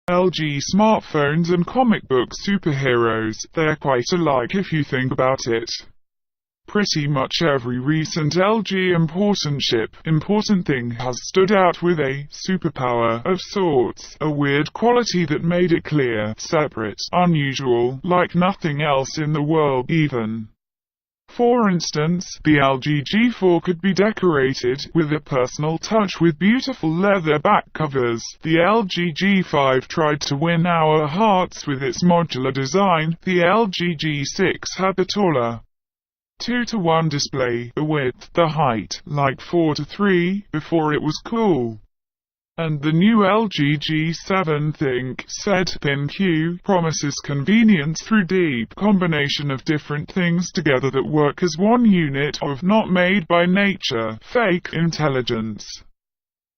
LG smartphones and comic book superheroes, they're quite alike if you think about it. Pretty much every recent LG important thing has stood out with a superpower of sorts, a weird quality that made it clear, separate, unusual, like nothing else in the world even. For instance, the LG G4 could be decorated with a personal touch with beautiful leather back covers. The LG G5 tried to win our hearts with its modular design. The LG G6 had the taller 2:1 display, the width, the height, like 4:3, before it was cool. And the new LG G7 ThinQ promises convenience through deep combination of different things together that work as one unit of not made by nature, fake intelligence.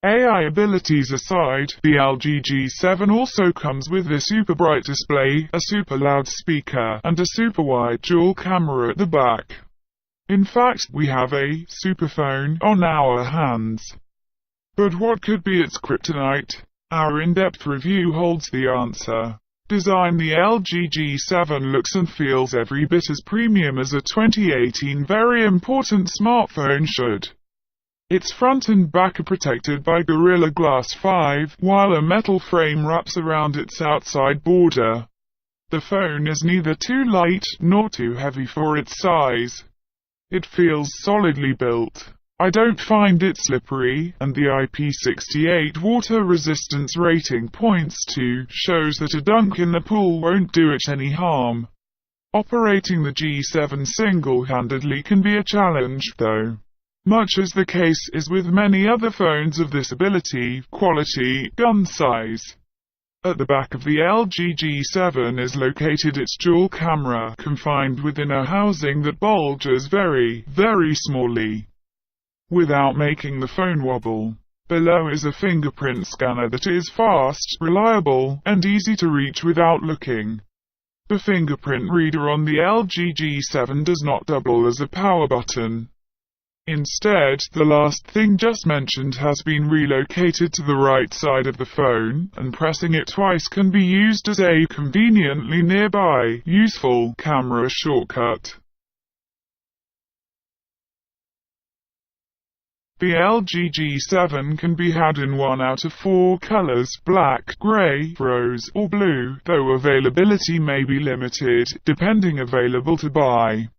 AI abilities aside, the LG G7 also comes with a super bright display, a super loud speaker, and a super wide dual camera at the back. In fact, we have a superphone on our hands. But what could be its kryptonite? Our in-depth review holds the answer. Design: the LG G7 looks and feels every bit as premium as a 2018 very important smartphone should. Its front and back are protected by Gorilla Glass 5, while a metal frame wraps around its outside border. The phone is neither too light nor too heavy for its size. It feels solidly built. I don't find it slippery, and the IP68 water resistance rating points to shows that a dunk in the pool won't do it any harm. Operating the G7 single-handedly can be a challenge, though. Much as the case is with many other phones of this ability, quality, gun size. At the back of the LG G7 is located its dual camera, confined within a housing that bulges very, very smallly, without making the phone wobble. Below is a fingerprint scanner that is fast, reliable, and easy to reach without looking. The fingerprint reader on the LG G7 does not double as a power button. Instead, the last thing just mentioned has been relocated to the right side of the phone, and pressing it twice can be used as a conveniently nearby, useful camera shortcut. The LG G7 can be had in one out of 4 colors: black, gray, rose, or blue, though availability may be limited, depending available to buy.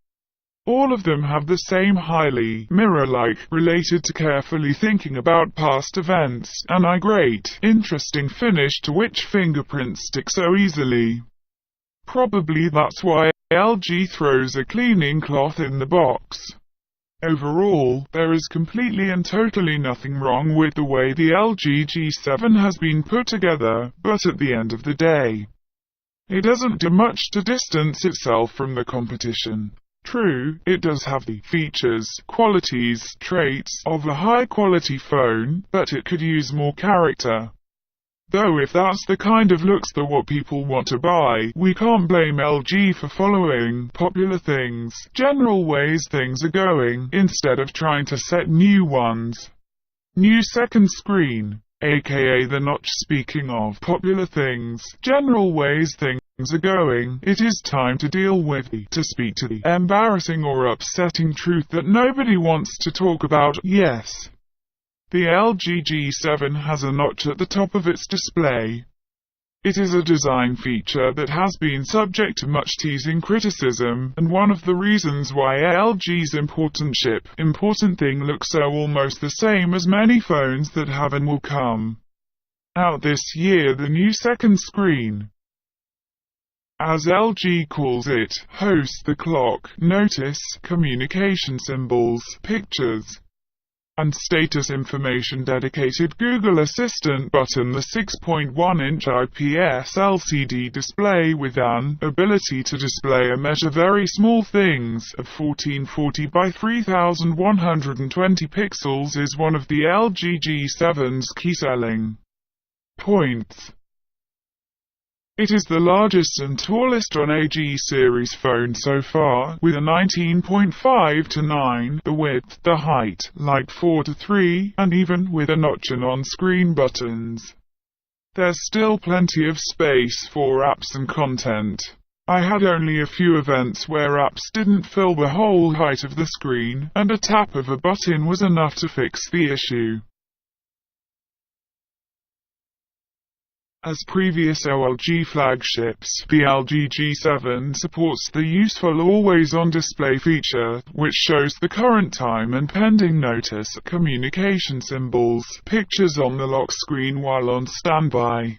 All of them have the same highly mirror-like, related to carefully thinking about past events, and a great, interesting finish to which fingerprints stick so easily. Probably that's why LG throws a cleaning cloth in the box. Overall, there is completely and totally nothing wrong with the way the LG G7 has been put together, but at the end of the day, it doesn't do much to distance itself from the competition. True, it does have the features, qualities, traits of a high-quality phone, but it could use more character. Though if that's the kind of looks that what people want to buy, we can't blame LG for following popular things, general ways things are going, instead of trying to set new ones. New second screen, aka the notch. Speaking of popular things, general ways things are going, it is time to deal with to speak to the embarrassing or upsetting truth that nobody wants to talk about. Yes, the LG G7 has a notch at the top of its display. It is a design feature that has been subject to much teasing criticism, and one of the reasons why LG's important thing looks so almost the same as many phones that have and will come out this year. The new second screen, as LG calls it, hosts the clock, notice, communication symbols, pictures, and status information dedicated Google Assistant button, the 6.1-inch IPS LCD display with an ability to display and measure very small things of 1440 by 3120 pixels is one of the LG G7's key selling points. It is the largest and tallest on a G-series phone so far, with a 19.5:9, the width, the height, like 4:3, and even with a notch and on-screen buttons. There's still plenty of space for apps and content. I had only a few events where apps didn't fill the whole height of the screen, and a tap of a button was enough to fix the issue. As previous LG flagships, the LG G7 supports the useful always-on display feature, which shows the current time and pending notice, communication symbols, pictures on the lock screen while on standby.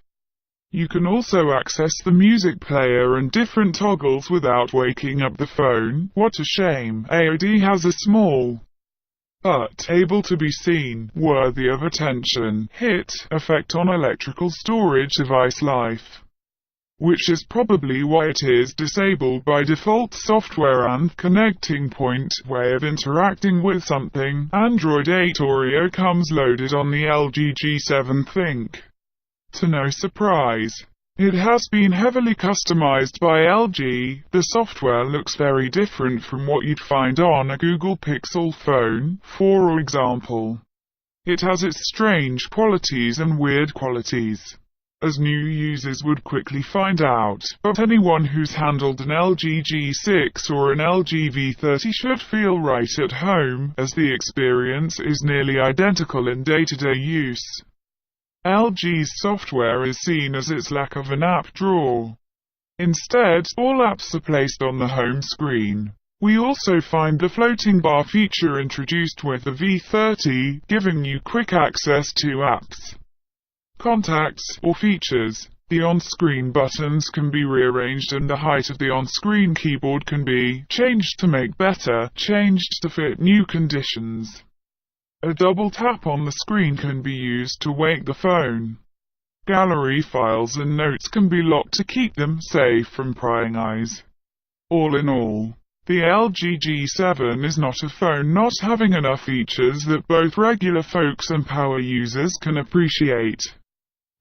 You can also access the music player and different toggles without waking up the phone. What a shame. AOD has a small, but able to be seen, worthy of attention, effect on electrical storage device life, which is probably why it is disabled by default. Software and connecting point, way of interacting with something. Android 8 Oreo comes loaded on the LG G7 ThinQ. To no surprise, it has been heavily customized by LG. The software looks very different from what you'd find on a Google Pixel phone, for example. It has its strange qualities and weird qualities, as new users would quickly find out, but anyone who's handled an LG G6 or an LG V30 should feel right at home, as the experience is nearly identical in day-to-day use. LG's software is seen as its lack of an app drawer. Instead, all apps are placed on the home screen. We also find the floating bar feature introduced with the V30, giving you quick access to apps, contacts, or features. The on-screen buttons can be rearranged and the height of the on-screen keyboard can be changed to make better, changed to fit new conditions. A double tap on the screen can be used to wake the phone. Gallery files and notes can be locked to keep them safe from prying eyes. All in all, the LG G7 is not a phone not having enough features that both regular folks and power users can appreciate.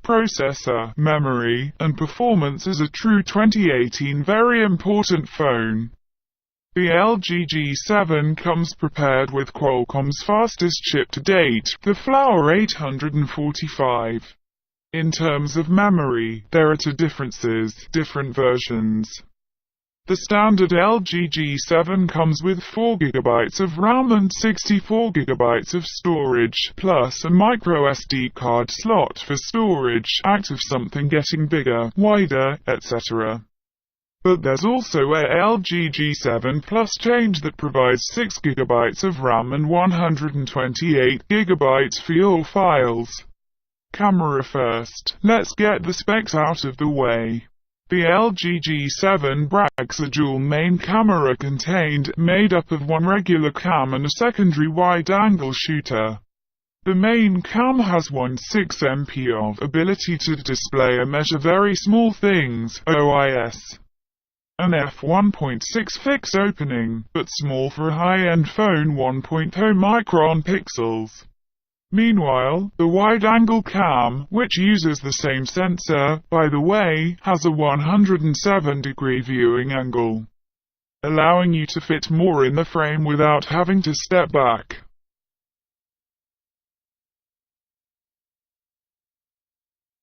Processor, memory, and performance is a true 2018 very important phone. The LG G7 comes prepared with Qualcomm's fastest chip to date, the Flower 845. In terms of memory, there are two differences, different versions. The standard LG G7 comes with 4GB of RAM and 64GB of storage, plus a microSD card slot for storage, active something getting bigger, wider, etc. But there's also a LG G7 Plus change that provides 6GB of RAM and 128GB for your files. Camera first. Let's get the specs out of the way. The LG G7 brags a dual main camera contained, made up of one regular cam and a secondary wide-angle shooter. The main cam has 16 MP of ability to display and measure very small things, OIS. An f1.6 fixed opening, but small for a high-end phone, 1.0 micron pixels. Meanwhile, the wide-angle cam, which uses the same sensor, by the way, has a 107-degree viewing angle, allowing you to fit more in the frame without having to step back.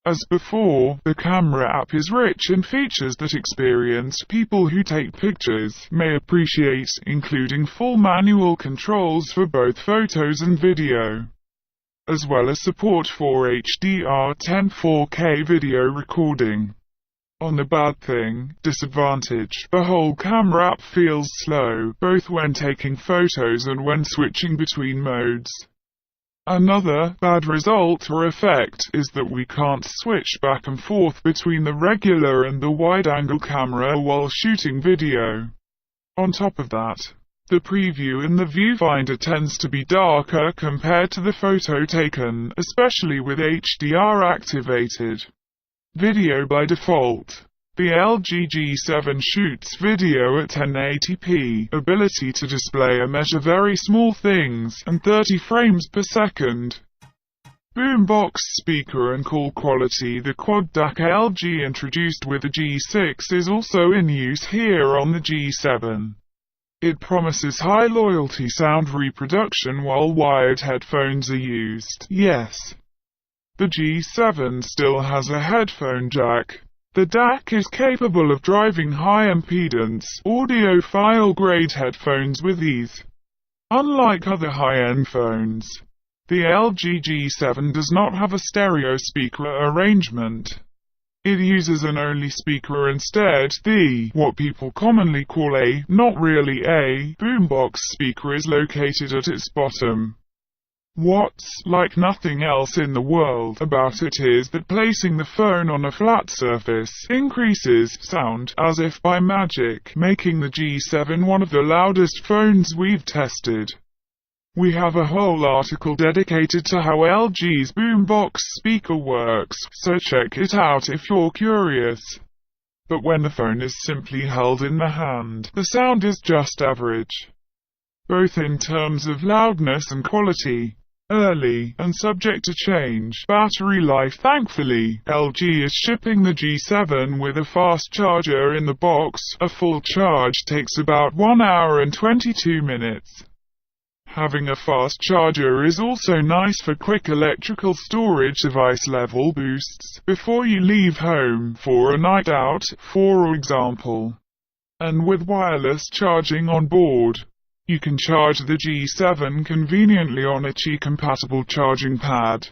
As before, the camera app is rich in features that experienced people who take pictures may appreciate, including full manual controls for both photos and video, as well as support for HDR10 4K video recording. On the bad thing, disadvantage, the whole camera app feels slow, both when taking photos and when switching between modes. Another bad result or effect is that we can't switch back and forth between the regular and the wide-angle camera while shooting video. On top of that, the preview in the viewfinder tends to be darker compared to the photo taken, especially with HDR activated video by default. The LG G7 shoots video at 1080p, ability to display and measure very small things, and 30 frames per second. Boombox speaker and call quality. The quad DAC LG introduced with the G6 is also in use here on the G7. It promises high loyalty sound reproduction while wired headphones are used. Yes, The G7 still has a headphone jack. The DAC is capable of driving high-impedance, audiophile-grade headphones with ease. Unlike other high-end phones, the LG G7 does not have a stereo speaker arrangement. It uses an only speaker instead. What people commonly call a, not really a, boombox speaker is located at its bottom. What's like nothing else in the world about it is that placing the phone on a flat surface increases sound as if by magic, making the G7 one of the loudest phones we've tested. We have a whole article dedicated to how LG's boombox speaker works, so check it out if you're curious. But when the phone is simply held in the hand, the sound is just average, both in terms of loudness and quality. Early, and subject to change, battery life. Thankfully, LG is shipping the G7 with a fast charger in the box. A full charge takes about 1 hour and 22 minutes. Having a fast charger is also nice for quick electrical storage device level boosts before you leave home for a night out, for example. And with wireless charging on board, you can charge the G7 conveniently on a Qi-compatible charging pad.